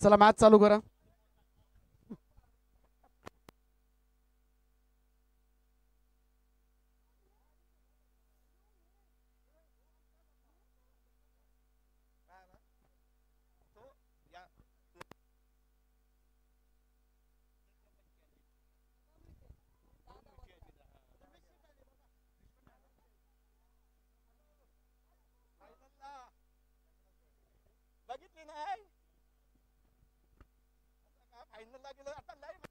चला मॅच चालू करा. बघितली नाही फायनलला गेलो आता लाईव्ह.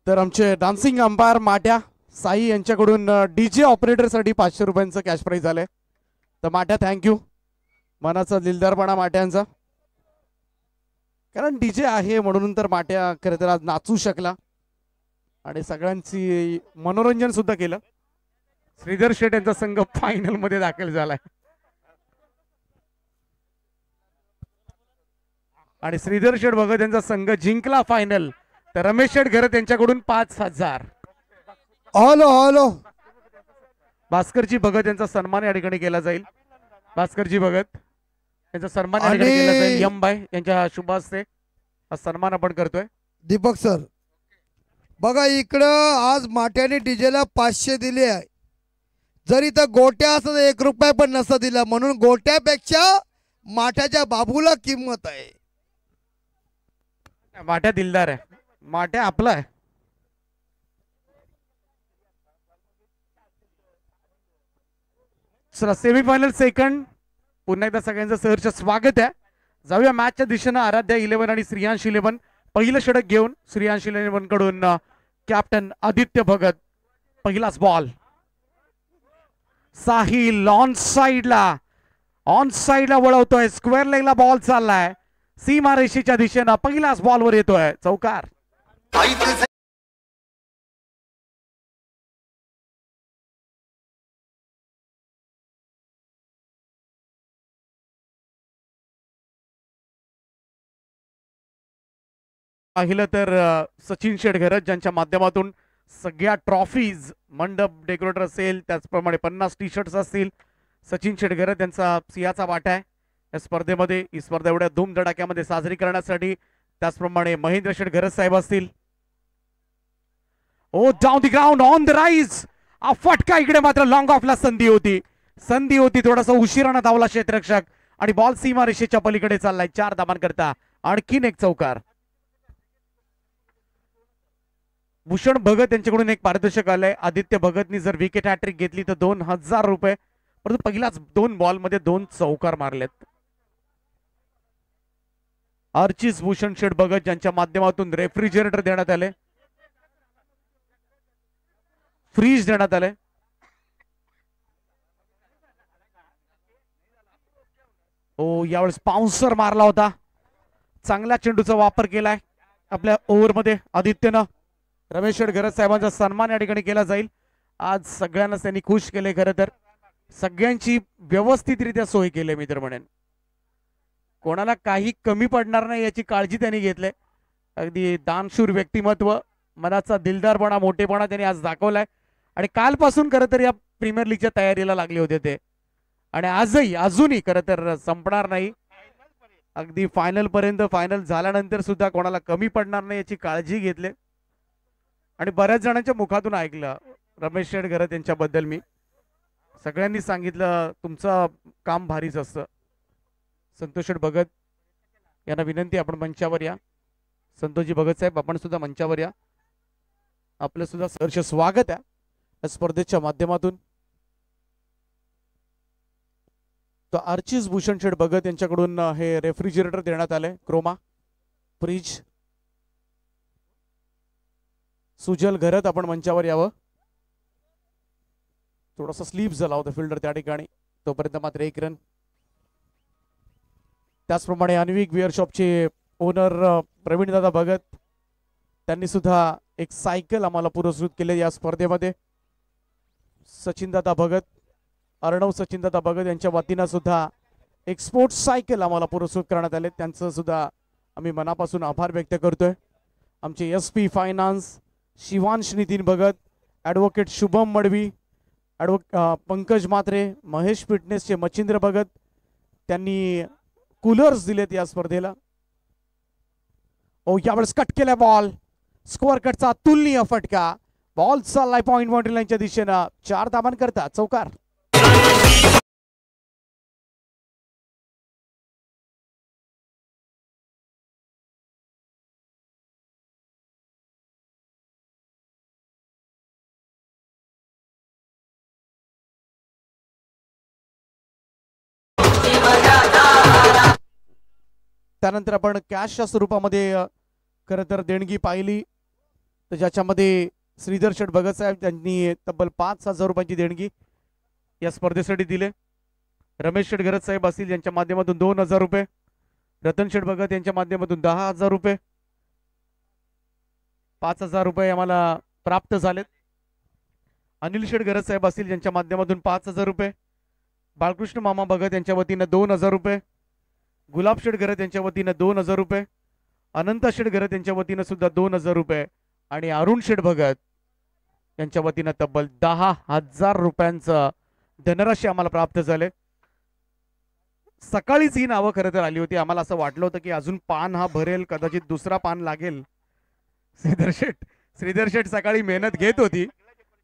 तर आमचे डान्सिंग अंपायर माट्या साई यांच्याकडून डीजे ऑपरेटरसाठी 500 रुपयांचं कॅश प्राइज आलंय. तर माट्या थँक्यू. मनाचा दिलदारपणा माट्यांचा, कारण डीजे आहे म्हणून तर माट्या खरं तर आज नाचू शकला आणि सगळ्यांची मनोरंजन सुद्धा केलं. श्रीधर शेठ यांचा संघ फायनल मध्ये दाखल झालाय आणि श्रीधर शेठ भगत यांचा संघ जिंकला फायनल. तर रमेश शेठ घरत यांच्याकडून 5000. हॅलो हॅलो भास्करजी भगत यांचा सन्मान या ठिकाणी केला जाईल. भास्करजी भगत यांचा सन्मान या ठिकाणी केला जाईल. यम भाई यांच्या शुभ हस्ते हा सन्मान आपण करतोय. दीपक सर बघा इकडं आज माट्याने डीजेला 500 दिले आहे. जर इथं गोट्या असत 1 रुपया पण नसता दिला, म्हणून गोट्यापेक्षा माठ्याच्या बाबूला किंमत आहे. माट्या दिलदार आहे, माट्या आपला आहे. चला सेमीफायनल सेकंड पुन्हा एकदा सगळ्यांचं सहर्ष स्वागत आहे. जाऊया मॅचच्या दिशेनं. आराध्या 11 आणि श्रीयांश 11 पहिलं षटक घेऊन श्रीयांश 11 कडून कॅप्टन आदित्य भगत. पहिलाच बॉल साहिल ऑन साइडला वळवतोय. स्क्वेअर लेगला बॉल चाललाय सीमा रेषेच्या दिशेनं. पहिलाच बॉलवर येतोय चौकार. पाहिलं तर सचिन शेटघरत ज्यांच्या माध्यमातून सगळ्या ट्रॉफीज मंडप डेकोरेटर असेल, त्याचप्रमाणे 50 टी शर्ट्स असतील. सचिन शेटघरत यांचा सिंहाचा वाटा आहे या स्पर्धेमध्ये. ही स्पर्धा एवढ्या धूमधडाक्यामध्ये साजरी करण्यासाठी. त्याचप्रमाणे महेंद्र शेटघरत साहेब असतील. Oh down the ground on the rise. फटका इकडे मात्र लॉंग ऑफला संधी होती थोडासा उशिरानं धावला क्षेत्ररक्षक आणि बॉल सीमा रेषेच्या पलीकडे चाललाय. 4 धावांकरता आणखीन एक चौकार. भूषण भगत यांच्याकडून एक पारितोषिक आलंय. आदित्य भगतनी जर विकेट हॅट्रिक घेतली तर 2000 रुपये, परंतु पहिलाच 2 बॉल मध्ये 2 चौकार मारलेत. अर्चिस भूषण शेठ भगत ज्यांच्या माध्यमातून रेफ्रिजरेटर देण्यात आले, फ्रीज देण्यात आले. ओ यावेळेस बाउन्सर मारला होता. चांगल्या चेंडूचा वापर केलाय आपल्या ओव्हरमध्ये आदित्यनं. रमेश शेटघरत साहेबांचा सन्मान या ठिकाणी केला जाईल. आज सगळ्यांना त्यांनी खुश केले. खरं तर सगळ्यांची व्यवस्थितरित्या सोय केली. मी तर म्हणेन कोणाला काही कमी पडणार नाही याची काळजी त्यांनी घेतली. अगदी दानशूर व्यक्तिमत्व, मनाचा दिलदारपणा, मोठेपणा त्यांनी आज दाखवलाय. आणि कालपासून खरं तर या प्रीमियर लीगच्या तयारीला लागले होते ते, आणि अजूनही खरं तर संपणार नाही. अगदी फायनल पर्यंत, फायनल झाल्यानंतर सुद्धा कोणाला कमी पडणार नाही याची काळजी घेतली. आणि बऱ्याच जणांच्या मुखातून ऐकलं रमेश शेटघरत यांच्याबद्दल. मी सगळ्यांनी सांगितलं तुमचं काम भारीच असतं. संतोष शेठ भगत यांना विनंती, आपण मंचावर या. संतोषजी भगत साहेब आपण सुद्धा मंचावर या. आपलं सुद्धा सहर्ष स्वागत आहे या स्पर्धेच्या माध्यमातून. तर अर्चिस भूषण शेठ भगत यांच्याकडून हे रेफ्रिजरेटर देण्यात आले, क्रोमा फ्रीज. सुजल घरत आपण मंचावर यावं. थोडासा स्लीप झाला होता फिल्डर त्या ठिकाणी, तोपर्यंत मात्र 1 रन. त्याचप्रमाणे अन्विक विअर शॉपचे ओनर प्रवीण दादा भगत, त्यांनी सुद्धा एक सायकल आम्हाला पुरस्कृत केले या स्पर्धेमध्ये. सचिन दादा भगत, अर्णव सचिन दादा भगत यांच्या वतीनं सुद्धा एक स्पोर्ट्स सायकल आम्हाला पुरस्कृत करण्यात आले. त्यांचं सुद्धा आम्ही मनापासून आभार व्यक्त करतोय. आमचे SP finance Shivansh Nitin Bhagat, advocate Shubham Madvi, Pankaj Mhatre, Mahesh फिटनेसचे मच्छिंद्र भगत, त्यांनी कूलर्स दिलेत या स्पर्धेला. यावेळेस कट केलाय बॉल, स्कोअर कटचा अतुलनीय फटका. बॉल चाललाय पॉइंट बाउंड्री लाईनच्या दिशेनं. 4 धावांकरता चौकार. त्यानंतर आपण कॅशच्या स्वरूपामध्ये खरं तर देणगी पाहिली, तर ज्याच्यामध्ये श्रीधर शेठ भगत साहेब त्यांनी तब्बल 5,000 रुपयांची देणगी या स्पर्धेसाठी दिले. रमेश शेठ गरज साहेब असतील यांच्या माध्यमातून 2,000 रुपये, रतन शेठ भगत यांच्या माध्यमातून 10,000 रुपये, 5,000 रुपये आम्हाला प्राप्त झालेत. अनिल शेठ गरज साहेब असतील यांच्या माध्यमातून 5,000 रुपये, बाळकृष्ण मामा भगत यांच्या वतीनं 2,000 रुपये, गुलाब शेठ गरज यांच्या वतीनं 2,000 रुपये, अनंत शेठ गरज यांच्या वतीनं सुद्धा 2,000 रुपये आणि अरुण शेठ भगत यांच्या वतीनं तब्बल 10,000 रुपयांचं धनराशी आम्हाला प्राप्त झाले. सकाळीच ही नावं खरं तर आली होती. आम्हाला असं वाटलं होतं की अजून पान हा भरेल, कदाचित दुसरा पान लागेल. श्रीधर शेठ सकाळी मेहनत घेत होती.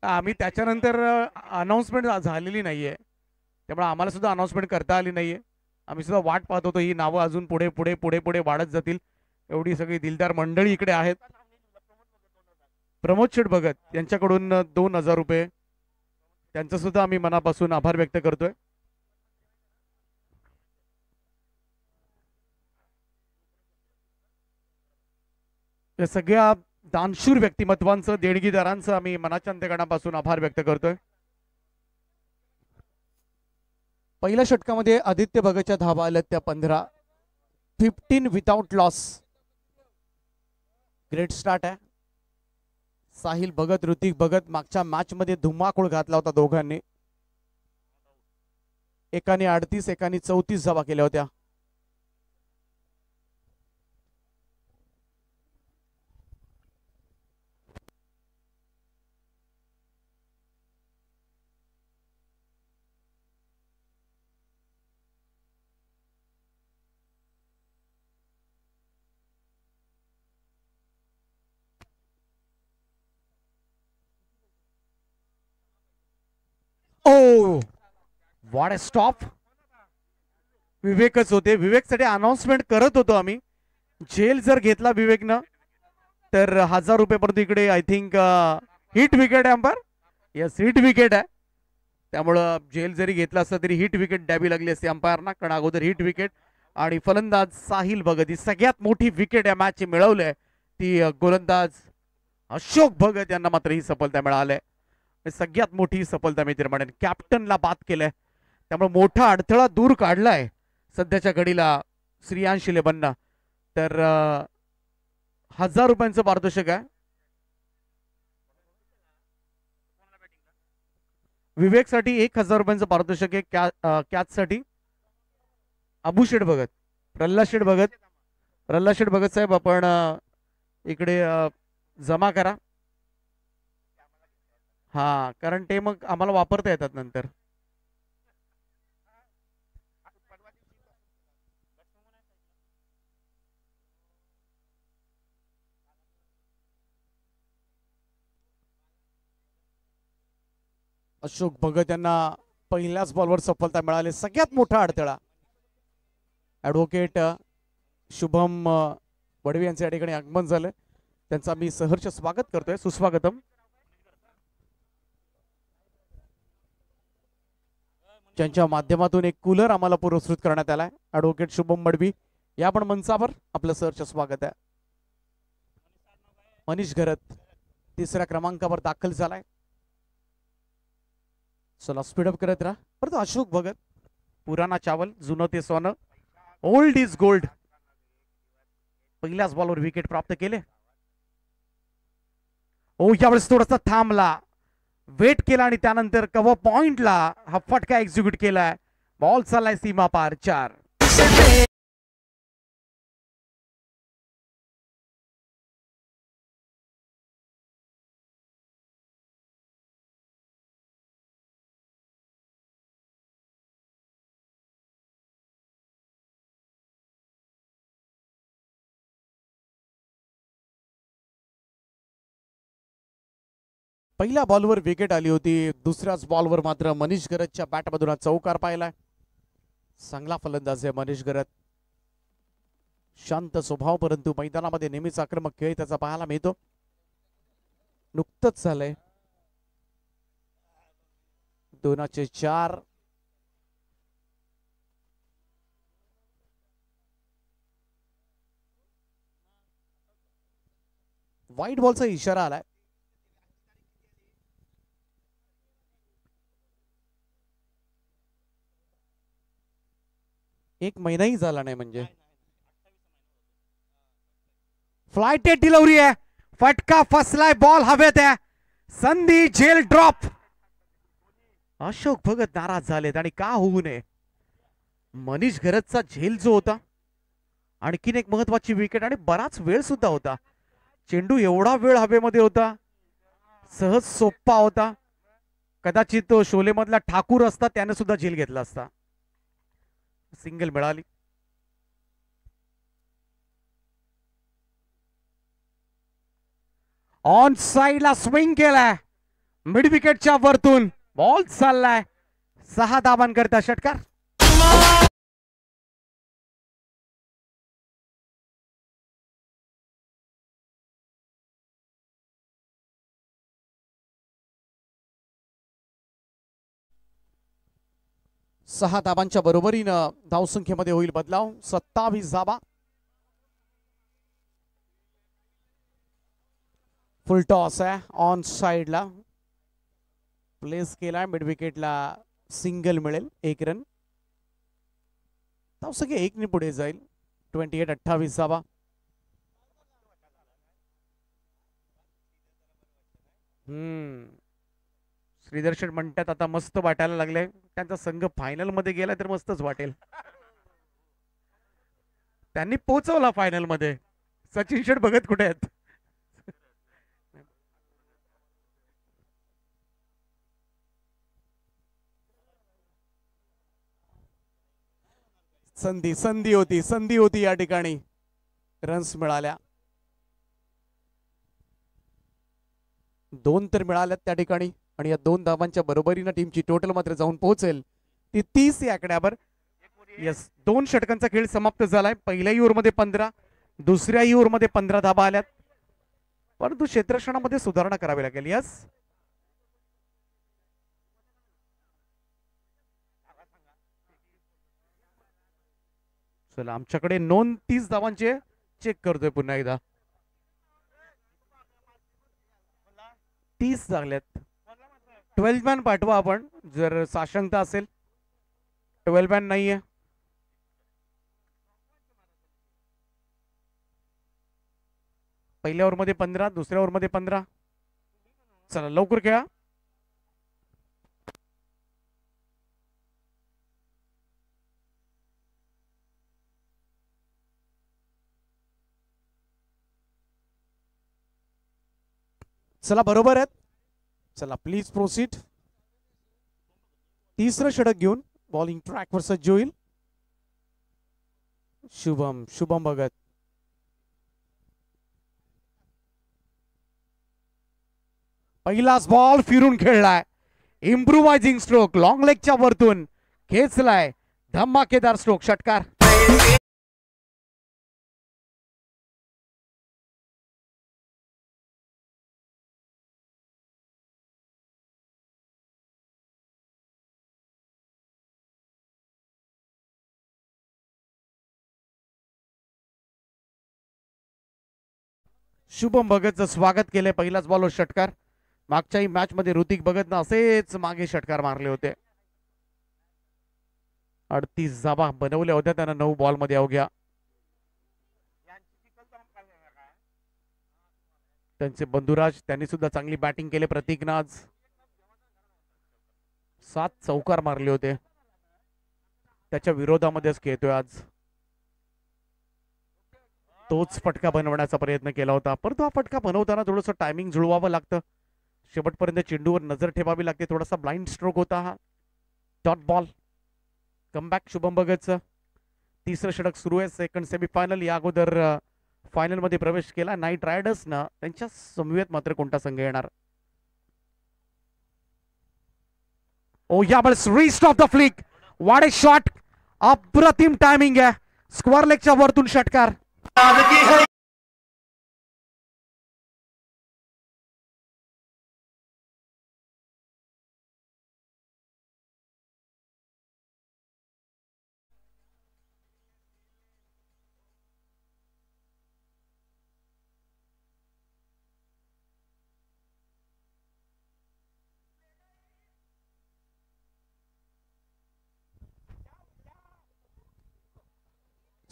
आम्ही त्याच्यानंतर अनाऊन्समेंट झालेली नाहीये, त्यामुळे आम्हाला सुद्धा अनाऊन्समेंट करता आली नाहीये. आम्ही सुद्धा वाट पाहत होतो ही नावं अजून पुढे पुढे पुढे पुढे वाढत जातील. एवढी सगळी दिलदार मंडळी इकडे आहेत. प्रमोद शेठ भगत यांच्याकडून 2,000 रुपये, त्यांचं सुद्धा आम्ही मनापासून आभार व्यक्त करतोय. या सगळ्या दानशूर व्यक्तिमत्वांचं, देणगीदारांचं आम्ही मनाच्या अंतःकरणापासून आभार व्यक्त करतोय. पहिल्या षटकामध्ये आदित्य भगतच्या धावा आल्या त्या 15, 15 विदाउट लॉस. ग्रेट स्टार्ट आहे. साहिल भगत, ऋतिक भगत मागच्या मॅच मध्ये धुमाकूळ घातला होता दोघांनी. एकाने 38 एकाने 34 धावा केल्या होत्या. ओ व्हॉट अ स्टॉप. विवेकच होते. विवेकसाठी अनाउन्समेंट करत होतो आम्ही. झेल जर घेतला विवेकनं तर 1,000 रुपये परंतु इकडे आय थिंक हिट विकेट आहे अंपायर. यस, हिट विकेट आहे. त्यामुळं झेल जरी घेतला असता तरी हिट विकेट द्यावी लागली असते अंपायरना, कारण अगोदर हिट विकेट. आणि फलंदाज साहिल भगत, ही सगळ्यात मोठी विकेट या मॅचची मिळवली आहे. ती गोलंदाज अशोक भगत यांना मात्र ही सफलता मिळाली आहे. सगळ्यात मोठी सफलता मी तरी म्हणेन. कॅप्टनला बाद केलंय, त्यामुळे मोठा अडथळा दूर काढलाय सध्याच्या घडीला श्रीयांश लेबनना. तर 1,000 रुपयांचं पारितोषिक आहे. विवेकसाठी 1,000 रुपयांचं पारितोषिक आहे. कॅचसाठी अबू शेठ भगत, प्रल्हाद शेठ भगत, प्रल्हाद शेठ भगत साहेब आपण इकडे जमा करा. हा, कारण ते मग आम्हाला वापरता येतात नंतर. अशोक भगत यांना पहिल्याच बॉलवर सफलता मिळाली. सगळ्यात मोठा अडथळा ॲडव्होकेट शुभम वडवी यांचे या ठिकाणी आगमन झालं. त्यांचा मी सहर्ष स्वागत करतोय. सुस्वागतम. ज्यांच्या माध्यमातून एक कूलर आम्हाला पुरस्कृत करण्यात आलाय. ॲडव्होकेट शुभम मडवी या पण मंचावर आपलं सहर्ष स्वागत आहे. मनीष घरत 3ऱ्या क्रमांकावर दाखल झालाय. चला स्पीडअप करत राहा. परत अशोक भगत, पुराणा चावल, जुनं ते सोनं. Old is gold. पहिल्याच बॉलवर विकेट प्राप्त केले. ओ यावेळेस थोडासा थांबला, वेट केला आणि त्यानंतर कव्हर पॉइंटला हा फटका एक्झिक्यूट केलाय. बॉल चाललाय सीमा पार 4. पहिल्या बॉलवर विकेट आली होती. दुसऱ्याच बॉलवर मात्र मनीष गरजच्या बॅटमधून चौकार पाहिलाय. चांगला फलंदाज आहे मनीष गरज. शांत स्वभाव, परंतु मैदानामध्ये नेहमीच आक्रमक खेळ त्याचा पाहायला मिळतो. नुकतंच झालंय 2-4. व्हाईट बॉलचा इशारा आलाय. एक महिनाही झाला नाही म्हणजे. फ्लायटेड डिलिव्हरी आहे. फटका फसलाय, बॉल हवेत आहे. संधी झेल ड्रॉप. अशोक भगत नाराज झालेत आणि का होऊ नये. मनीष गरजचा झेल जो होता, आणखीन एक महत्वाची विकेट आणि बराच वेळ सुद्धा होता. चेंडू एवढा वेळ हवेमध्ये होता, सहज सोप्पा होता. कदाचित तो शोले मधला ठाकूर असता त्याने सुद्धा झेल घेतला असता. सिंगल मिळाली. ऑन साइडला स्विंग केलाय मिड विकेटच्या वरतून. बॉल चाललाय 6 धावांकरता षटकार. सहा धावांच्या बरोबरीनं धावसंख्येमध्ये होईल बदलाव. 27 धावा. फुल टॉस आहे. ऑन साइडला प्लेस केलाय. मिड विकेटला सिंगल मिळेल. 1 रन. धावसंख्या 1 ने पुढे जाईल. 28 धावा. श्रीदर्शन म्हणतात आता मस्त वाटायला लागले. त्यांचा संघ फायनल मध्ये गेला तर मस्तच वाटेल. त्यांनी पोहोचवला फायनल मध्ये. सचिन शेठ भगत कुठे आहेत. संधी होती या ठिकाणी. रन्स मिळाल्या. 2 तर मिळाल्यात त्या ठिकाणी आणि या 2 धावांच्या बरोबरीनं टीमची टोटल मात्र जाऊन पोहोचेल ती 30 या आकड्यावर. यस, 2 षटकांचा खेळ समाप्त झालाय. पहिल्याही ओव्हरमध्ये 15, दुसऱ्याही ओव्हरमध्ये 15 धावा आल्यात. परंतु क्षेत्ररक्षणामध्ये सुधारणा करावी लागेल. यस, चला आमच्याकडे नोंद 30 धावांचे चेक करतोय पुन्हा एकदा. 30 झाल्यात. 12 मॅन पाठवा आपण जर साशंकता असेल. 12 मॅन नाहीये. पहिल्या ओव्हरमध्ये 15, दुसऱ्या ओव्हरमध्ये 15. चला लवकर खेळा. चला बरोबर आहेत. चला प्लीज प्रोसीड. तिसरं षटक घेऊन बॉलिंग ट्रॅकवर सज्ज होईल शुभम भगत. पहिलाच बॉल फिरून खेळलाय. इम्प्रुव्हायझिंग स्ट्रोक लॉंग लेगच्या वरतून खेचलाय. धमाकेदार स्ट्रोक. षटकार. शुभम भगतचं स्वागत केलंय. पहिलाच बॉलवर षटकार. मागच्याही मॅच मध्ये ऋतिक भगतनं असेच मागे षटकार मारले होते. 38 धावा बनवल्या होत्या त्यानं 9 बॉल मध्ये अवघ्या. त्यांचे बंधुराज त्यांनी सुद्धा चांगली बॅटिंग केली. प्रतीकनं आज 7 चौकार मारले होते. त्याच्या विरोधामध्येच खेळतोय आज. तोच फटका बनवण्याचा प्रयत्न केला होता, परंतु हा फटका बनवताना थोडंसं टायमिंग जुळवावं लागतं. शेवटपर्यंत चेंडूवर नजर ठेवावी लागते. थोडासा ब्लाइंड स्ट्रोक होता हा. Dot ball. कमबॅक शुभम भगतचं. तिसरं षटक सुरू आहे. Second semifinal. या अगोदर फायनल मध्ये प्रवेश केला नाईट रायडर्सनं. त्यांच्या समवेत मात्र कोणता संघ येणार? ओ यावेळेस wrist of the flick. What A shot. अप्रतिम टायमिंग आहे. स्क्वेअर लेगच्या वरतून षटकार.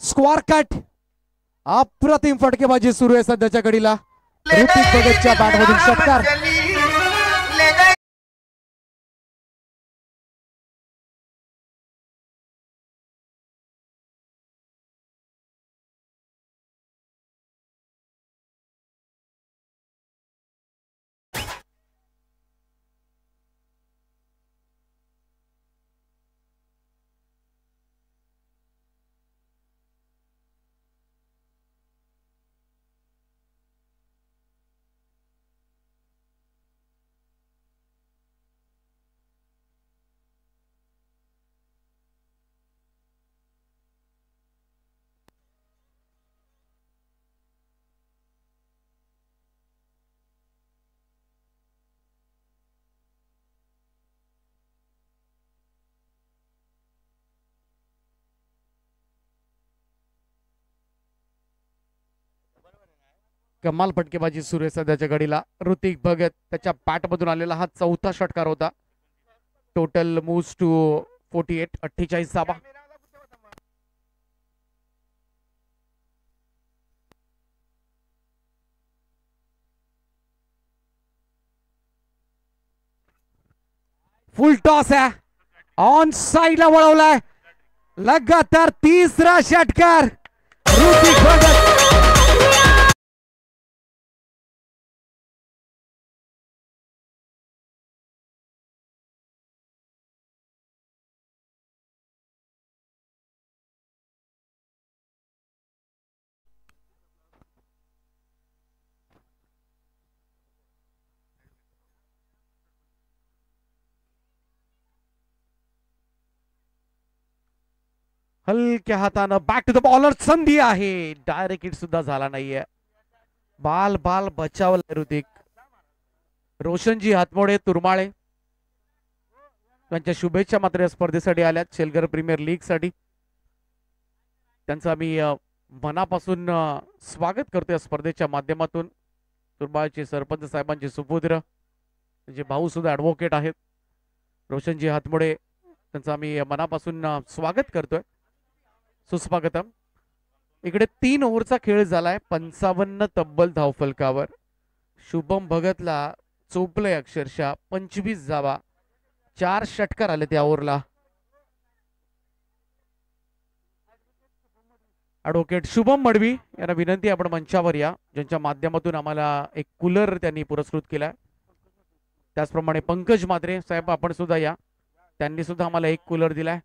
Square cut. अप्रतिम फटकेबाजी सुरू आहे सध्याच्या घडीला. ऋतिक भगतच्या बॅटमधून षटकार. कमाल फटकेबाजी सुरू आहे सध्याच्या घडीला. ऋतिक भगत त्याच्या बॅटमधून आलेला हा चौथा षटकार होता. Total moves to 48. 48 धावा. फुल टॉस आहे. ऑन साइडला वळवलाय. लगातार तिसरा षटकार. ऋतिक भगत. हलक्या हातानं बॅक टू द बॉलर. संधी आहे. डायरेक्ट हिट सुद्धा झाला नाहीये. बाल बाल बचावला ऋतिक. रोशनजी हातमोडे तुरमाळे त्यांच्या शुभेच्छा मात्र या स्पर्धेसाठी आल्यात. शेलघर प्रीमियर लीग साठी त्यांचं आम्ही मनापासून स्वागत करतो या स्पर्धेच्या माध्यमातून. तुरमाळचे सरपंच साहेबांचे सुपुत्र जे भाऊ सुद्धा ऍडव्होकेट आहेत रोशनजी हातमोडे, त्यांचं आम्ही मनापासून स्वागत करतोय. सुस्वागतम. इकडे 3 ओव्हरचा खेळ झालाय. 55 तब्बल धावफलकावर. शुभम भगतला चोपलंय अक्षरशः. 25 धावा. 4 षटकार आले त्या ओव्हरला. ॲडव्होकेट शुभम मडवी यांना विनंती आपण मंचावर या, ज्यांच्या माध्यमातून आम्हाला एक कूलर त्यांनी पुरस्कृत केलाय. त्याचप्रमाणे पंकज मात्रे साहेब आपण सुद्धा या, त्यांनी सुद्धा आम्हाला एक कूलर दिलाय.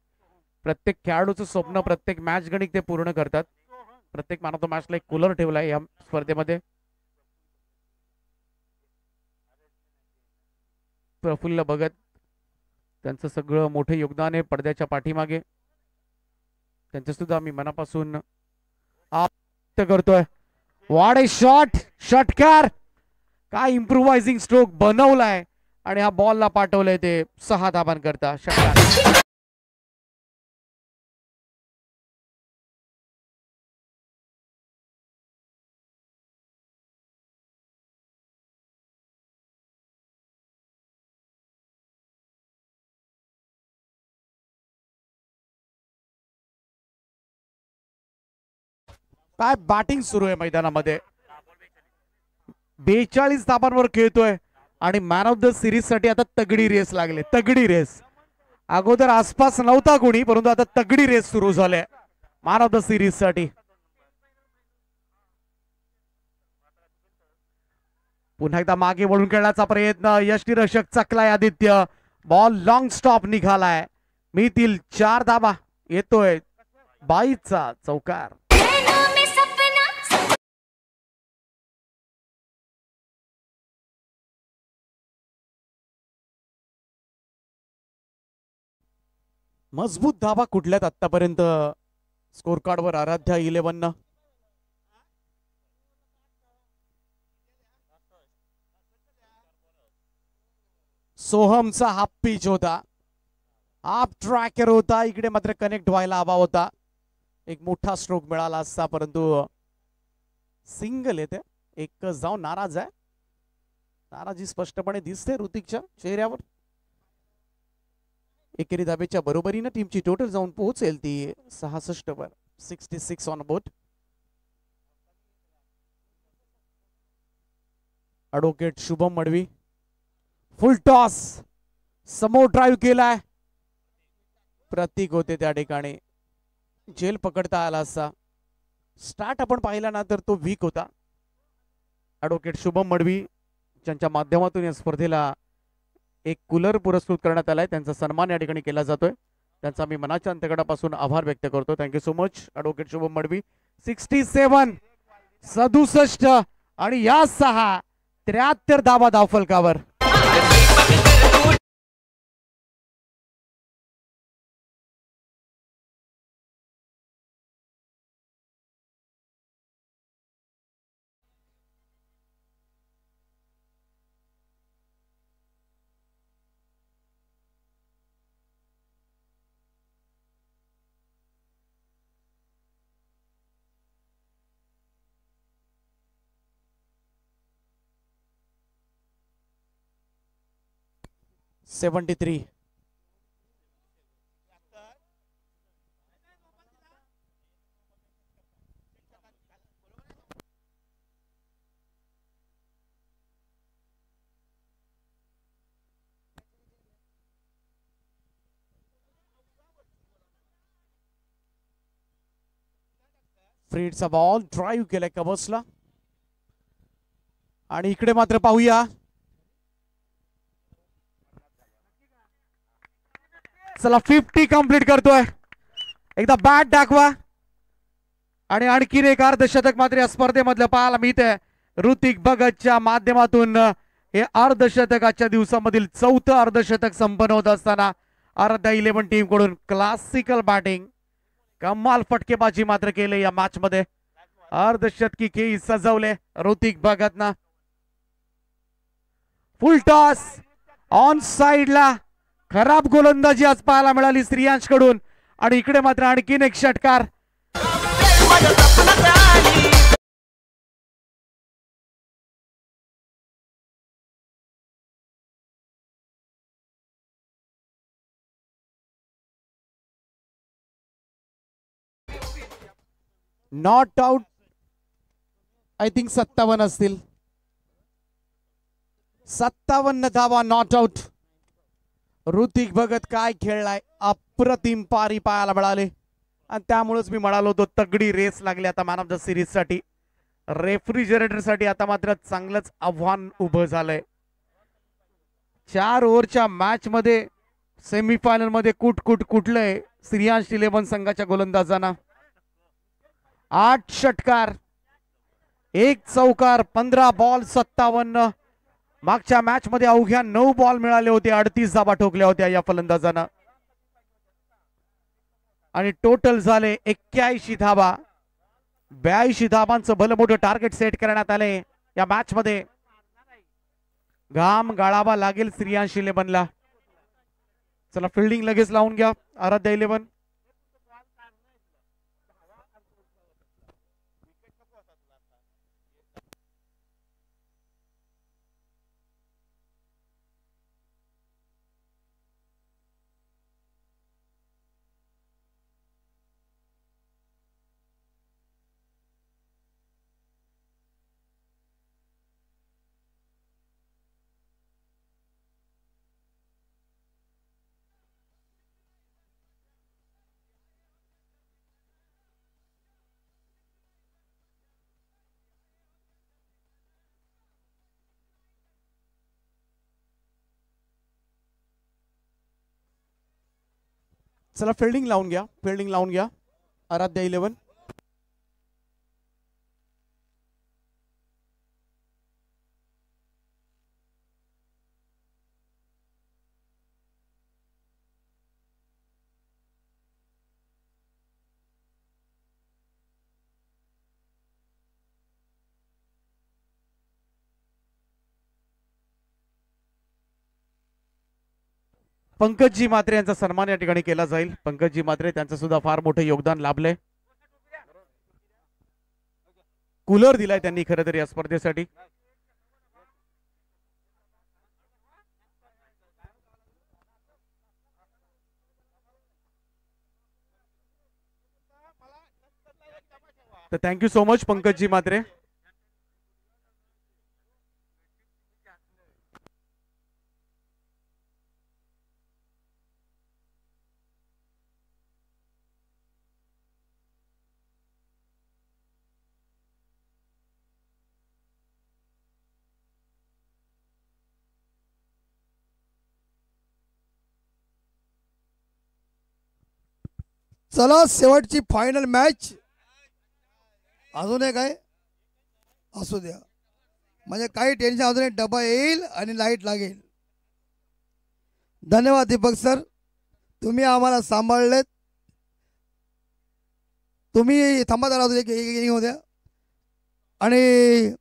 प्रत्येक खेळाडूचं स्वप्न प्रत्येक मॅच गणित ते पूर्ण करतात. प्रत्येक मॅन ऑफ द मॅचला एक कूलर ठेवलाय या स्पर्धेमध्ये. प्रफुल्ल भगत त्यांचं सगळं मोठे योगदान आहे पडद्याच्या पाठीमागे. त्यांचं सुद्धा आम्ही मनापासून व्यक्त करतोय. What A shot. षटकार. काय इम्प्रोवायझिंग स्ट्रोक बनवलाय आणि हा बॉलला पाठवलंय ते 6 धाबांकरता षटकार. काय बॅटिंग सुरू आहे मैदानामध्ये. 42 धाबांवर खेळतोय आणि मॅन ऑफ द सिरीज साठी आता तगडी रेस लागले. तगडी रेस. अगोदर आसपास नव्हता कोणी, परंतु आता तगडी रेस सुरू झाले मॅन ऑफ द सिरीज साठी. पुन्हा एकदा मागे वळून खेळण्याचा प्रयत्न. यष्टीरक्षक चकलाय आदित्य. बॉल लॉंग स्टॉप निघालाय. मिळतील 4 धाबा. येतोय 22चा चौकार. मजबूत धाबा कुठल्यात आतापर्यंत स्कोर कार्डवर आराध्या 11 न. सोहमचा हाफ पिच होता. हाफ ट्रॅकर होता. इकडे मात्र कनेक्ट व्हायला हवा होता. एक मोठा स्ट्रोक मिळाला असता, परंतु सिंगल येते. एक जाऊन नाराज आहे. नाराजी स्पष्टपणे दिसते ऋतिकच्या चेहऱ्यावर. एकेरी धाब्याच्या बरोबरीनं टीमची टोटल जाऊन पोहोचेल ती 66 वर. 66 on boat. Advocate Shubham Madavi. Full toss. समोर ड्राईव्ह केलाय. प्रतीक होते त्या ठिकाणी. झेल पकडता आला असता. स्टार्ट आपण पाहिला ना तर तो वीक होता. ॲडव्होकेट शुभम मडवी ज्यांच्या माध्यमातून या स्पर्धेला एक कूलर पुरस्कृत करण्यात आलाय, त्यांचा सन्मान या ठिकाणी केला जातोय. त्यांचा मी मनाच्या अंतकडापासून आभार व्यक्त करतो. Thank you so much advocate Shubham Madavi. 67 67 आणि या 6 73 धावा धावफलकावर. $73. फ्रीडचा बॉल ड्राईव्ह केलाय कबसला. आणि इकडे मात्र पाहूया. चला 50 कंप्लीट करतोय. एकदा बॅट दाखवा. आणि आणखीन एक अर्धशतक मात्र या स्पर्धेमधलं पाहायला मिळतंय. ऋतिक भगतच्या माध्यमातून हे अर्धशतकाच्या दिवसामधील 4थं अर्धशतक संपन्न होत असताना आराध्या 11 टीम कडून क्लासिकल बॅटिंग, कमाल फटकेबाजी मात्र केले या मॅच मध्ये. अर्धशतकी खेळी सजवले ऋतिक भगतनं. फुल टॉस ऑन साइडला. खराब गोलंदाजी आज पाहायला मिळाली श्रेयांश कडून. आणि इकडे मात्र आणखीन एक षटकार. Not out. आय थिंक 57 असतील. 57 धावा नॉट आउट. ऋतिक भगत काय खेळलाय. अप्रतिम पारी पाहायला मिळाले. आणि त्यामुळेच मी म्हणालो होतो तगडी रेस लागली आता मॅन ऑफ द सिरीज साठी. रेफ्रिजरेटर साठी आता मात्र चांगलंच आव्हान उभं झालंय. 4 ओव्हरच्या मॅच मध्ये सेमीफायनल मध्ये कुठलंय श्रेयांश 11 संघाच्या गोलंदाजांना. 8 षटकार, 1 चौकार, 15 बॉल 57. मागच्या मॅच मध्ये अवघ्या 9 बॉल मिळाले होते. 38 धाबा ठोकल्या होत्या या फलंदाजांना. आणि टोटल झाले 81 धाबा. 82 धाबांचं भलं मोठं टार्गेट सेट करण्यात आले या मॅच मध्ये. घाम गाळावा लागेल श्रेयांश 11ला. चला फिल्डिंग लगेच लावून घ्या आराध्या 11. चला फिल्डिंग लावून घ्या, फिल्डिंग लावून घ्या. आराध्या 11. पंकजजी मात्रे यांचा सन्मान या ठिकाणी केला जाईल. पंकजजी मात्रे त्यांचं सुद्धा फार मोठे योगदान लाभलंय. कूलर दिलाय त्यांनी खरं तर या स्पर्धेसाठी. तर थँक्यू सो मच पंकजजी मात्रे. चला शेवटची फायनल मॅच. अजून एक आहे, असू द्या, म्हणजे काही टेन्शन. अजून एक डबा येईल आणि लाईट लागेल. धन्यवाद दीपक सर, तुम्ही आम्हाला सांभाळलेत. तुम्ही थांबा जरा, अजून एक इनिंग होऊ द्या. आणि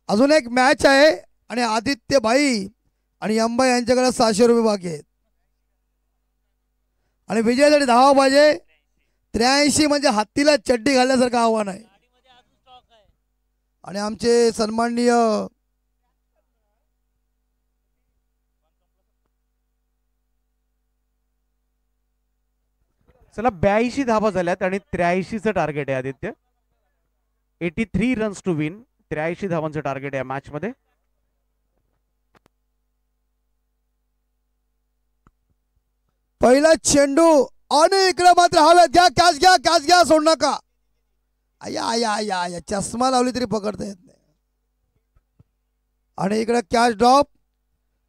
अजून एक मॅच आहे आणि आदित्य भाई आणि अंबा यांच्याकडे 600 रुपये बाकी आहेत. आणि विजयासाठी धावा पाहिजे. 83 म्हणजे हत्तीला चड्डी घालण्यासारखं आव्हान आहे. आणि आमचे सन्माननीय चला 82 धावा झाल्यात आणि 83चं टार्गेट आहे आदित्य. 83 runs to win. 83 धावांचं टार्गेट आहे या मॅच मध्ये. पहिला चेंडू आणि इकडे मात्र हवेत. घ्या कॅच, घ्या कॅच, घ्या, सोड नका. आया आया आया आया, चष्मा लावली तरी पकडता येत नाही. आणि इकडे कॅच ड्रॉप.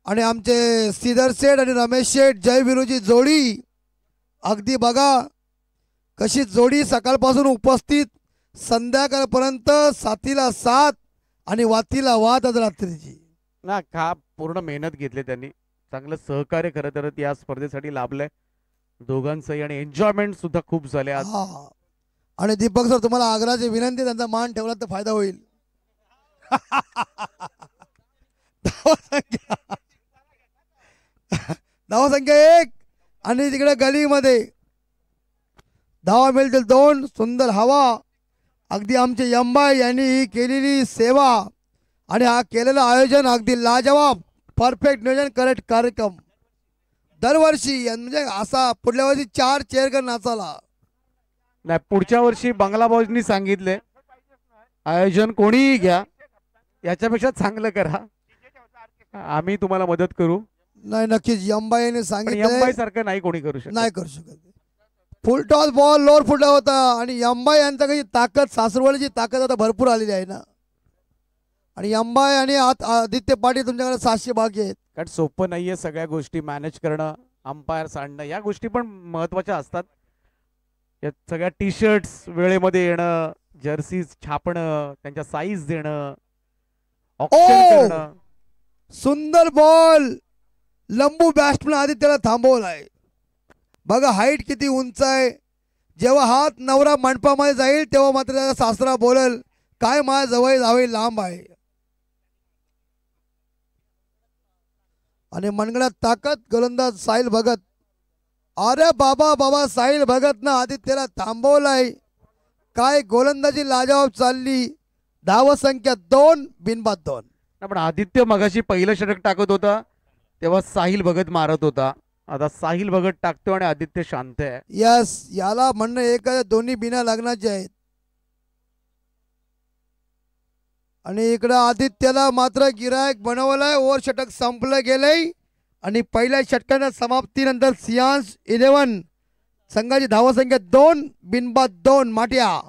आणि आमचे श्रीधर शेठ आणि रमेश शेठ जयविरूची जोडी, अगदी बघा कशी जोडी सकाळपासून उपस्थित, संध्याकाळपर्यंत 7ला 7 आणि वातीला वात आज रात्रीची. ना का पूर्ण मेहनत घेतली त्यांनी. चांगलं सहकार्य खरं तर या स्पर्धेसाठी लाभलंय दोघांचंही. आणि एन्जॉयमेंट सुद्धा खूप झाले आज. हा. आणि दीपक सर, तुम्हाला आग्रहाची विनंती, त्यांचा मान ठेवला तर फायदा होईल. धावा संख्या 1. आणि तिकडे गलीमध्ये धावा मिळतील 2. सुंदर हवा. अगदी आमचे यंबाई यांनी ही केलेली सेवा आणि हा केलेलं आयोजन अगदी लाजवाब, परफेक्ट नियोजन, करेक्ट कार्यक्रम. दरवर्षी म्हणजे असा पुढल्या वर्षी 4 चेअरकर नाचाला. नाही, पुढच्या वर्षी बंगला बॉयजनी सांगितले आयोजन कोणीही घ्या, याच्यापेक्षा चांगलं करा, आम्ही तुम्हाला मदत करू. नाही, नक्कीच यंबाईने सांगितलं. यंबाई सारखं नाही कोणी करू शकत. नाही करू शकत. फुल टॉस बॉल लोअर फुटला होता. आणि यंबाई यांचा काही ताकद, सासरवाडीची ताकद आता भरपूर आलेली आहे ना. आणि यंबाई आणि आदित्य पाटील तुमच्याकडे 700 बाकी आहेत. कारण सोपं नाहीये सगळ्या गोष्टी मॅनेज करणं, अंपायर सांडणं, या गोष्टी पण महत्वाच्या असतात. या सगळ्या टी शर्ट्स वेळेमध्ये येणं, जर्सीज छापणं, त्यांच्या साईज देणं, ऑप्शन करणं. सुंदर बॉल. लंबू बॅट्समन आदित्यला थांबवलाय. बघा हाईट किती उंच आहे. जेव्हा हात नवरा मंडपामध्ये जाईल तेव्हा मात्र त्याचा सासरा बोलेल, काय माझ्या जवळ जावे, लांब आहे. आणि मनगडात ताकद, गोलंदाज साहिल भगत. अरे बाबा बाबा, साहिल भगत ना आदित्यला थांबवलाय. काय गोलंदाजी लाजवाब चालली. धाव संख्या 2, बिनबाद 2. पण आदित्य मगाशी पहिलं षटक टाकत होता तेव्हा साहिल भगत मारत होता. आता साहिल भगत टाकतो आणि आदित्य शांत आहे. यस, याला म्हणणं एक आहे, दोन्ही बिना लग्नाचे आहेत. आणि इकडं आदित्यला मात्र गिरायक बनवलंय. ओव्हर षटक संपलं गेलंय. आणि पहिल्या षटकाच्या समाप्तीनंतर सियांस 11 संघाची धावसंख्या 2, बिनबाद 2. माटिया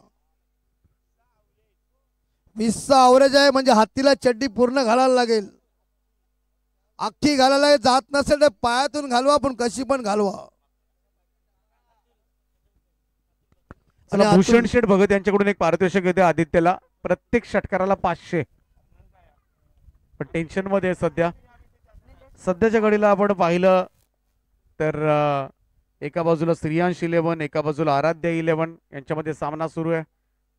20चा अवरेज आहे. म्हणजे हत्तीला चड्डी पूर्ण घालायला लागेल. अख्खी घालायला जात नसेल तर पायातून घालवा, पण कशी पण घालवा. चला, आणि भूषण शेठ भगत यांच्याकडून एक पारितोषिक येते आदित्यला. प्रत्येक षटकाराला 500. पण टेन्शन मध्ये आहे सध्या. सध्याच्या घडीला आपण पाहिलं तर एका बाजूला श्रीयांश 11, एका बाजूला आराध्या 11 यांच्यामध्ये सामना सुरू आहे.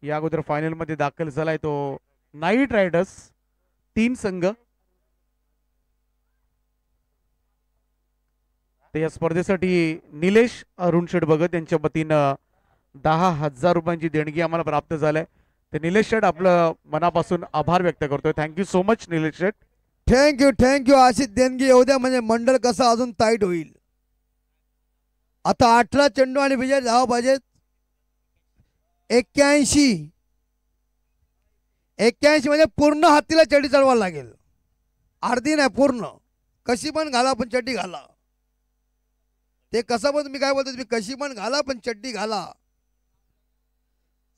या अगोदर फायनल मध्ये दाखल झालाय तो नाईट रायडर्स 3 संघ. तर या स्पर्धेसाठी निलेश अरुण शेठ भगत यांच्या वतीनं 10,000 रुपयांची देणगी आम्हाला प्राप्त झालाय. तर निलेश शेठ आपलं मनापासून आभार व्यक्त करतोय. थँक्यू सो मच निलेश शेठ. थँक्यू. अशी देणगी येऊ द्या म्हणजे मंडळ कसं अजून टाईट होईल. आता 18 चेंडू आणि विजय धावा पाहिजेत. 81 म्हणजे पूर्ण हातीला चड्डी चढवायला लागेल. अर्धी नाही, पूर्ण. कशी पण घाला पण चड्डी घाला. ते कसं पण मी काय बोलतो, तुम्ही कशी पण घाला पण चड्डी घाला.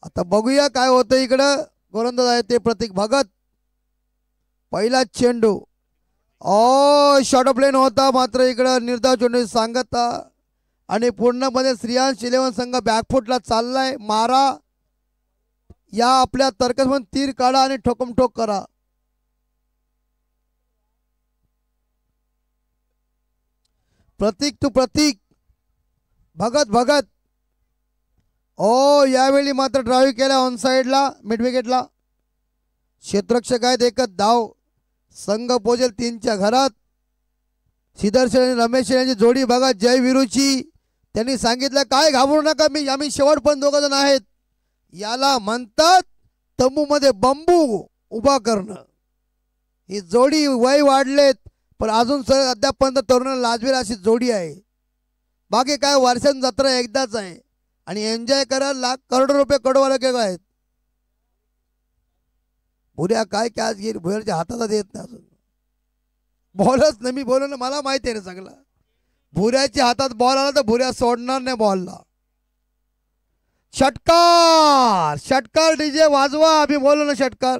आता बघूया काय होतं. इकडं गोलंदाज आहे ते प्रतीक भगत. पहिला चेंडू शॉर्ट ऑफ लेन होता, मात्र इकडं निर्धाव चेंडू सांगता आणि पूर्णपणे श्रीयांश 11 संघ बॅकफुटला चाललाय. मारा या आपल्या तर्कसमोर तीर काढा आणि ठोकमठोक करा. प्रतीक टू प्रतीक भगत यावेळी मात्र ड्राईव्ह केला ऑन साइडला मिड विकेटला. क्षेत्ररक्षक आहेत, एकच धाव. संघ पोहोचेल 3च्या घरात. सिद्धर्शन आणि रमेश यांची जोडी बघा जय विरूची. त्यांनी सांगितलं काय घाबरू नका, आम्ही शेवटपर्यंत 2 जण आहेत. याला म्हणतात तंबूमध्ये बांबू उभा करणं. ही जोडी वय वाढलेत पण अजून अद्यापर्यंत तरुणांना लाजवेल अशी जोडी आहे. बाकी काय वर्षांची जत्रा एकदाच आहे आणि एन्जॉय करायला लाख करोड रुपये कडवाला काय आहेत. भुऱ्या काय कॅच घेईल, भुऱ्याच्या हाताला देत नाही अजून. बॉलच नाही, मी बोललो ना, मला माहिती आहे ना चांगला. भुऱ्याच्या हातात बॉल आला तर भुऱ्या सोडणार नाही बॉलला. षटकार डीजे वाजवा. आम्ही बोललो ना षटकार.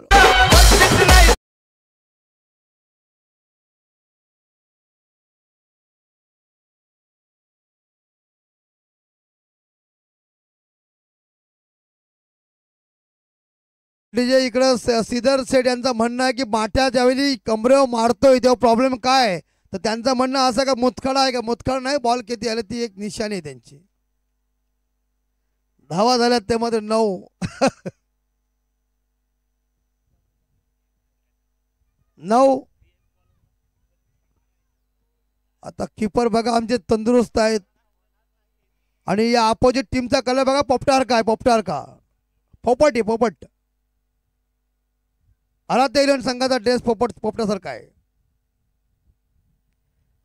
डीजे इकडं सिद्धर सेठ यांचं म्हणणं आहे की माठ्या ज्यावेळी कमरेवर मारतोय तेव्हा प्रॉब्लेम काय, तर त्यांचं म्हणणं असं का मुतखडा आहे का. मुतखडा नाही, बॉल किती आले ती एक निशाणी आहे त्यांची. धावा झाल्यात त्यामध्ये 9. 9. आता किपर बघा आमचे तंदुरुस्त आहेत आणि या अपोजिट टीमचा कलर बघा पोपटासारखा आहे. पोपट आराध्य 11 संघाचा ड्रेस पोपटासारखा आहे.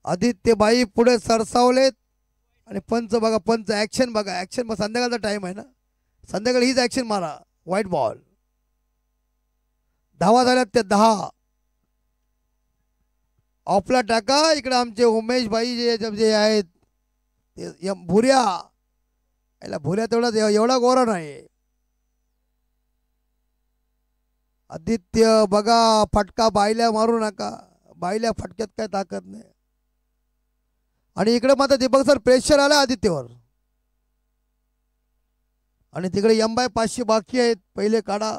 आदित्य बाई पुढे सरसावलेत आणि पंच बघा, पंच ऍक्शन बघा. ऍक्शन मग संध्याकाळचा टाइम आहे ना, संध्याकाळी हीच ऍक्शन मारा. White ball. धावा झाल्यात त्या 10. ऑफला टाका. इकडे आमचे उमेश भाई जे आहेत ते भुऱ्या तेवढा एवढा गोरा नाही. आदित्य बघा फटका बायल्या मारू नका, बायल्या फटक्यात काय ताकद नाही. आणि इकडे मात्र दीपक सर प्रेशर आला आदित्यवर. आणि तिकडे यंबाय 500 बाकी आहेत, पहिले काढा.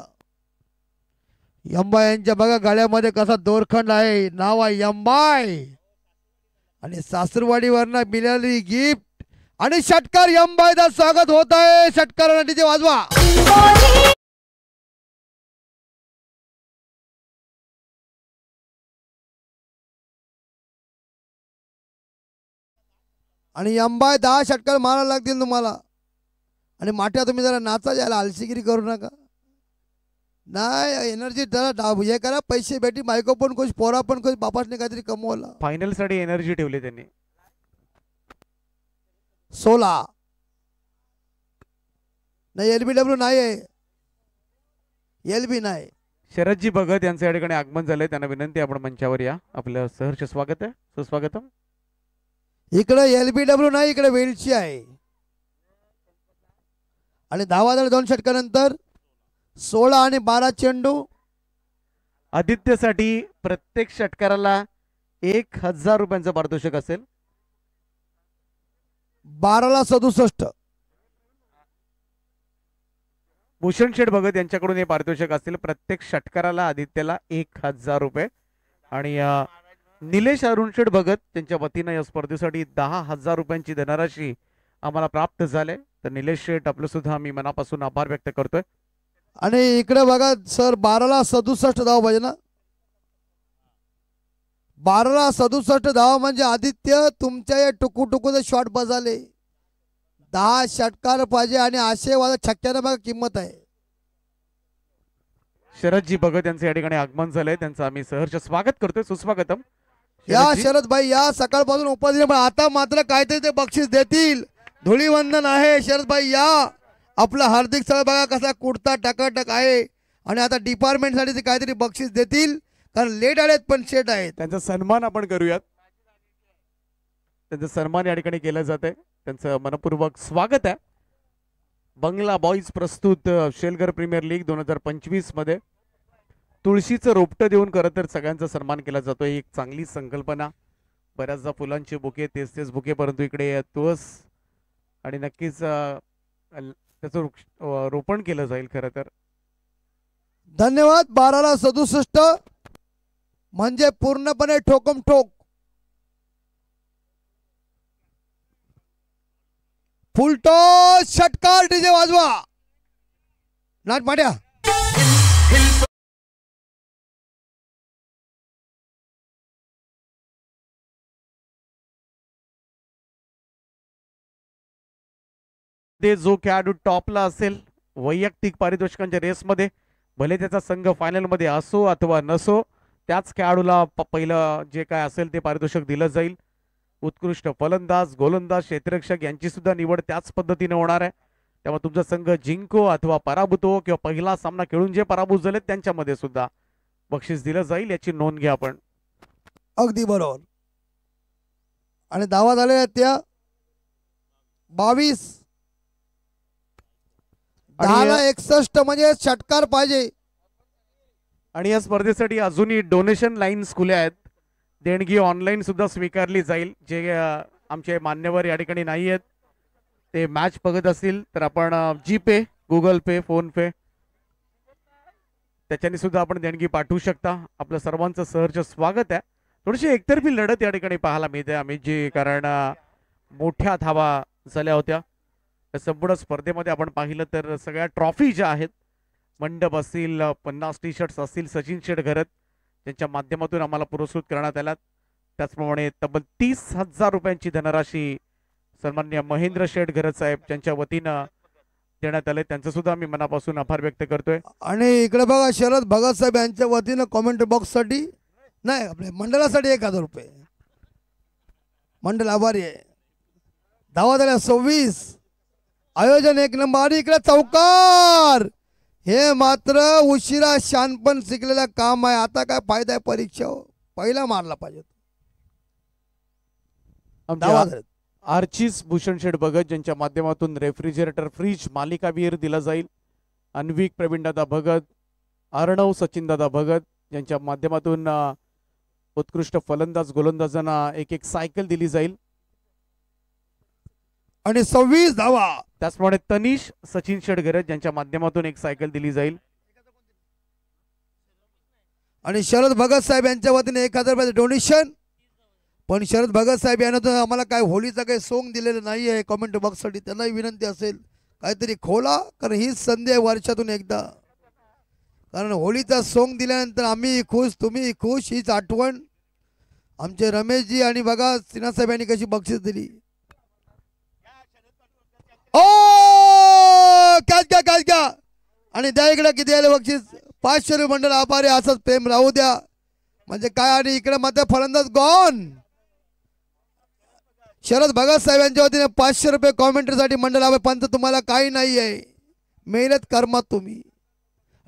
यंबाय यांच्या बघा गाड्यामध्ये कसा दोरखंड आहे, नाव आहे यंबाय आणि सासरवाडीवरनं मिळालेली गिफ्ट. आणि षटकार यंबायचं स्वागत होत आहे. षटकार डीजे वाजवा. आणि अंबाय 10 षटकार मारायला लागतील तुम्हाला. आणि माठ्या तुम्ही जरा नाचा, यायला आलसीगिरी करू नका. नाही एनर्जी जरा हे करा, पैसे भेटी. बायको पण खुश, पोरा पण खुश, बापासने काहीतरी कमवला. फायनल साठी एनर्जी ठेवली त्यांनी. 16 नाही, LBW नाही आहे, LB नाही. शरदजी भगत यांचं या ठिकाणी आगमन झालंय. त्यांना विनंती आपण मंचावर या. आपलं सहर्ष स्वागत आहे, सुस्वागतम. इकडे LBW नाही, इकडे वेलची आहे. आणि धावा झाल्या 2 षटकानंतर. 16 आणि 12 चेंडू. आदित्यसाठी प्रत्येक षटकाराला 1000 रुपयांचं पारितोषिक असेल. 12ला 67. भूषण शेठ भगत यांच्याकडून हे पारितोषिक असतील. प्रत्येक षटकाराला आदित्यला 1000 रुपये आणि निलेश अरुण शेठ भगत त्यांच्या वतीनं या स्पर्धेसाठी 10,000 रुपयांची धनराशी आम्हाला प्राप्त झाले. तर निलेश शेठ आपलं सुद्धा मी मनापासून आभार व्यक्त करतोय. आणि इकडे बघा सर 12ला 67 धाव पाहिजे ना. 12ला 67 धाव म्हणजे आदित्य तुमच्या या टुकूटुकूचे शॉट बजाले. 10 षटकार पाहिजे आणि आशेवादा छक्क्यानं बघा किंमत आहे. शरदजी भगत यांचं या ठिकाणी आगमन झालंय. त्यांचं आम्ही सहर्ष स्वागत करतोय. सुस्वागतम या शरदजी. शरद भाई या सकाळपासून उपस्थित पण आता मात्र काहीतरी ते बक्षीस देतील. धुळीवंदन आहे शरद भाई या. आपला हार्दिक सळ बघा कसा कुर्ता टकाटक आहे आणि आता डिपार्टमेंट साठी ते काहीतरी बक्षीस देतील कारण लेट आलेत पण शेट आहेत. त्यांचा सन्मान आपण करूयात. त्यांचा सन्मान या ठिकाणी केला जात आहे. त्यांचं मनपूर्वक स्वागत आहे. बंगला बॉईज प्रस्तुत शेलघर प्रीमियर लीग 2025 मध्ये तुळशीचं रोपटं देऊन खरं तर सगळ्यांचा सन्मान केला जातो. ही एक चांगली संकल्पना. बऱ्याचदा फुलांचे बुके तेच बुके परंतु इकडे तुळस आणि नक्कीच त्याचं रोपण केलं जाईल खरं तर. धन्यवाद. 12ला 67 म्हणजे पूर्णपणे ठोकम ठोक. फुलटॉस षटकार डीजे वाजवा. नाट माड्या ते जो खेळाडू टॉपला असेल वैयक्तिक पारितोषिकांच्या रेसमध्ये भले त्याचा संघ फायनलमध्ये असो अथवा नसो त्याच खेळाडूला पहिलं जे काय असेल ते पारितोषिक दिलं जाईल. उत्कृष्ट फलंदाज गोलंदाज क्षेत्ररक्षक यांची सुद्धा निवड त्याच पद्धतीने होणार आहे. त्यामुळे तुमचा संघ जिंको अथवा पराभूत हो किंवा पहिला सामना खेळून जे पराभूत झाले त्यांच्यामध्ये सुद्धा बक्षीस दिलं जाईल याची नोंद घ्या आपण. अगदी बरोबर. आणि धावा झालेल्या त्या 22. 10ला 61 म्हणजे षटकार पाहिजे. आणि या स्पर्धेसाठी अजूनही डोनेशन लाईन्स खुल्या आहेत. देणगी ऑनलाईन सुद्धा स्वीकारली जाईल. जे आमचे मान्यवर या ठिकाणी नाही आहेत ते मॅच बघत असतील तर आपण जीपे गुगल पे फोन पे त्याच्याने सुद्धा आपण देणगी पाठवू शकता. आपलं सर्वांचं सहर्ष स्वागत आहे. थोडीशी एकतर्फी लढत या ठिकाणी पाहायला मिळते आम्ही जी कारण मोठ्या धावा झाल्या होत्या. या संपूर्ण स्पर्धेमध्ये आपण पाहिलं तर सगळ्या ट्रॉफी ज्या आहेत मंडप असतील 50 टी-शर्ट्स असतील सचिन शेठ घरत त्यांच्या माध्यमातून आम्हाला पुरस्कृत करण्यात आल्यात. त्याचप्रमाणे तब्बल 30,000 रुपयांची धनराशी सन्माननीय महेंद्र शेठ घरत साहेब त्यांच्या वतीनं देण्यात आले. त्यांचं सुद्धा आम्ही मनापासून आभार व्यक्त करतोय. आणि इकडे बघा शरद भगत साहेब यांच्या वतीनं कॉमेंट बॉक्स साठी नाही आपल्या मंडळासाठी 1000 रुपये. मंडळ आभारी आहे. धावा झाल्या 26. आयोजन 1 नंबर. आणि इकडे चौकार. हे मात्र उशिरा शानपण शिकलेलं काम आहे. आता काय फायदा आहे परीक्षा पहिला मारला पाहिजे. धावा झाल्या. आर्चिस भूषण शेठ भगत ज्यांच्या माध्यमातून रेफ्रिजरेटर फ्रीज मालिकावीर दिला जाईल. अन्विक प्रवीणदादा भगत अर्णव सचिनदादा भगत यांच्या माध्यमातून उत्कृष्ट फलंदाज गोलंदाजांना एक सायकल दिली जाईल. आणि 26 धावा. त्याचप्रमाणे तनिष सचिन शेठ घरत यांच्या माध्यमातून एक सायकल दिली जाईल. आणि शरद भगत साहेब यांच्या वतीने 1000 रुपये डोनेशन. पण शरद भगत साहेब यांना तर आम्हाला काय होळीचं काही सोंग दिलेलं नाही आहे. कमेंट बॉक्ससाठी त्यांनाही विनंती असेल काहीतरी खोला कारण हीच संधी आहे वर्षातून एकदा. कारण होळीचा सोंग दिल्यानंतर आम्ही खुश तुम्ही खुश हीच आठवण. आमचे रमेशजी आणि बघा सिन्हा साहेब यांनी कशी बक्षीस दिली. ओ काय घ्या आणि द्या इकडे किती आले बक्षीस 500 रुपये. मंडळ आभारी. असंच प्रेम राहू द्या म्हणजे काय. आणि इकडे मात्र फलंदाज गॉन. शरद भगत साहेब यांच्या वतीने 500 रुपये कॉमेंटरीसाठी मंडळ आभारी. पंच तुम्हाला काही नाही आहे मेहनत कर्मात तुम्ही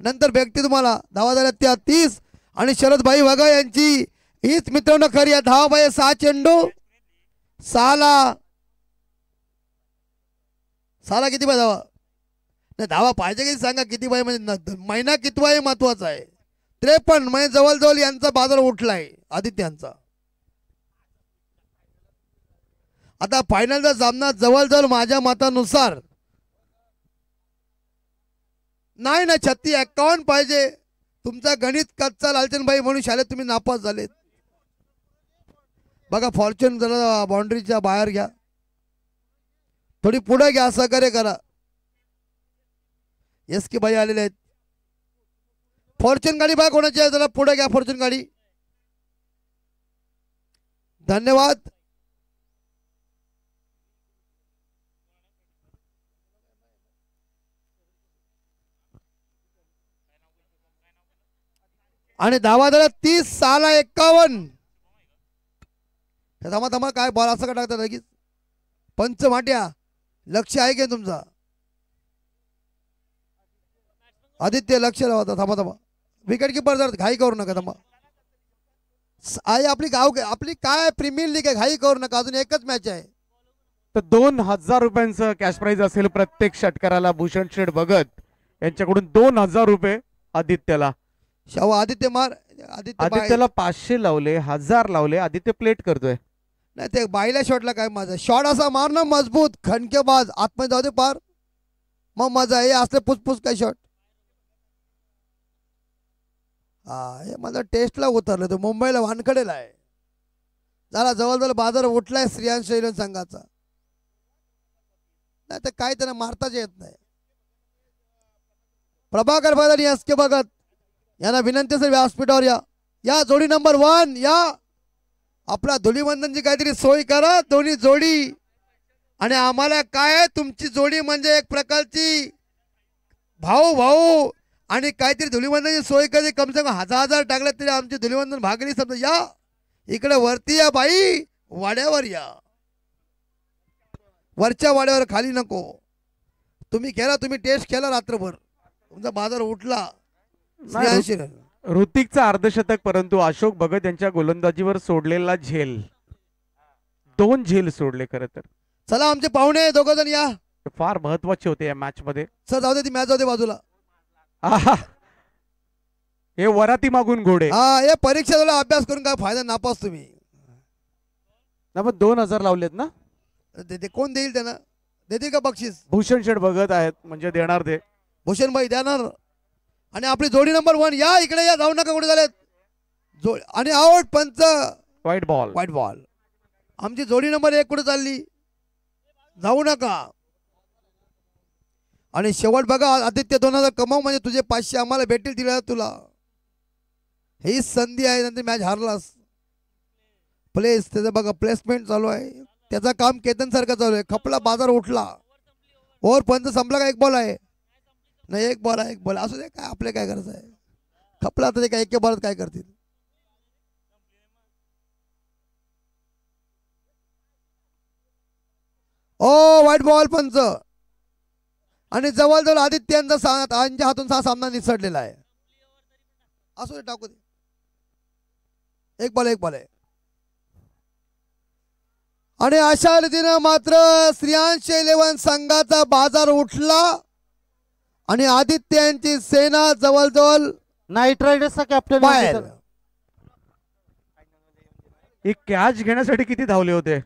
नंतर भेटते तुम्हाला. धावा झाल्या त्या 30. आणि शरद भाई बघा यांची हीच मित्रांनो खरी आहे. धावा बाई 6 चेंडू 6ला किती बाय धावा नाही धावा पाहिजे की सांगा किती बाय म्हणजे महिना कितवा आहे महत्वाचा आहे. 53 म्हणजे जवळजवळ यांचा बाजार उठलाय आदित्यांचा. आता फायनलचा सामना जवळजवळ माझ्या मतानुसार नाही ना 36-51 पाहिजे. तुमचा गणित कच्चा लालचंदभाई म्हणून शाळेत तुम्ही नापास झालेत. बघा फॉर्च्यून जरा बाउंड्रीच्या बाहेर घ्या, थोडी पुढे घ्या, सहकार्य करा. एस के भाई आलेले आहेत. फॉर्च्यून गाडी बघा कोणाची आहे, जरा पुढे घ्या फॉर्च्यून गाडी. धन्यवाद. आणि धावा झाला 30-51. थांबा थांबा, काय बॉल असं का टाकतात लगेच. पंच माट्या, लक्ष आहे का तुमचा? आदित्य लक्ष लावा. थांबा थांबा, विकेट किपर जर घाई करू नका. थांबा, आहे आपली आपली काय प्रीमियर लीग आहे, घाई करू नका. अजून एकच मॅच आहे. तर 2000 रुपयांचं कॅश प्राइज असेल प्रत्येक षटकाराला. भूषण शेठ भगत यांच्याकडून 2000 रुपये आदित्यला. आदित्य मार. आदित्यला 500 लावले, 1000 लावले. आदित्य प्लेट करतोय. नाही ते बाईला शॉटला काय माझा शॉट असा मार ना मजबूत खणकेबाज आतमध्ये जाऊ दे पार, मग मजा आहे. असले पुसपुस काय शॉट. हा हे माझा टेस्टला उतरलं, तो मुंबईला वानखडेला आहे. जरा जवळजवळ बाजार उठलाय श्रीयांश शैलन संघाचा. नाही तर काय त्यांना मारताच येत नाही. प्रभाकर भगत एस के भगत यांना विनंती सर व्यासपीठावर या. या जोडी नंबर 1 या. आपला धुलीवंदनची काहीतरी सोय करा, दोन्ही जोडी. आणि आम्हाला काय तुमची जोडी म्हणजे एक प्रकारची भाऊ भाऊ आणि काहीतरी धुलीवंदनची सोय कधी कम से कम 1000 टाकले तरी आमची धुलीवंदन भागली समजा. या इकडे वरती या बाई, वाड्यावर या. वरच्या वाड्यावर, खाली नको. तुम्ही खेळा, तुम्ही टेस्ट केला रात्रभर, तुमचा बाजार उठला. ऋतिकचा अर्धशतक, परंतु अशोक भगत यांच्या गोलंदाजीवर सोडलेला झेल. 2 झेल सोडले खरं तर. चला आमचे पाहुणे दोघ जण या. फार महत्वाचे होते या मॅच मध्ये. सर जाऊ दे, ती मॅच जाऊ दे बाजूला. हे वराती मागून घोडे. हा हे परीक्षा झाला, अभ्यास करून काय फायदा, नापास तुम्ही. ना मग 2000 लावलेत ना. ते कोण देईल त्यांना, देतील का बक्षीस? भूषण शेठ भगत आहेत म्हणजे देणार ते. भूषण भाई देणार. आणि आपली जोडी नंबर 1 या इकडे या, जाऊ नका कुठे झालेत. आणि आउट पंच. White ball. White ball. आमची जोडी नंबर 1 कुठे चालली, जाऊ नका. आणि शेवट बघा आदित्य 2000 कमाव म्हणजे तुझे 500 आम्हाला भेटतील, दिला तुला. ही संधी आहे, नंतर मॅच हारलास. प्लेस त्याचं बघा, प्लेसमेंट चालू आहे, त्याचं काम केतन सारखं चालू आहे. खपला, बाजार उठला. ओव्हर पंच संपला का? 1 बॉल आहे. नाही 1 बॉल आहे, 1 बॉल असू दे. काय आपले काय करायचं आहे, खपला तर ते काय 1 बॉल काय करतील. ओ व्हाईट बॉल पंच. आणि जवळजवळ आदित्यांचा यांच्या हातून 6 सामना निसटलेला आहे. असू दे, टाकू दे. 1 बॉल 1 बॉल आहे. आणि अशा रीतीनं मात्र श्रीयांश 11 संघाचा बाजार उठला आणि आदित्य यांची सेना जवळजवळ नाईट रायडर्सचा कॅप्टन बाहेर. एक कॅच घेण्यासाठी किती धावले होते?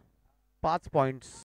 5 पॉइंट्स.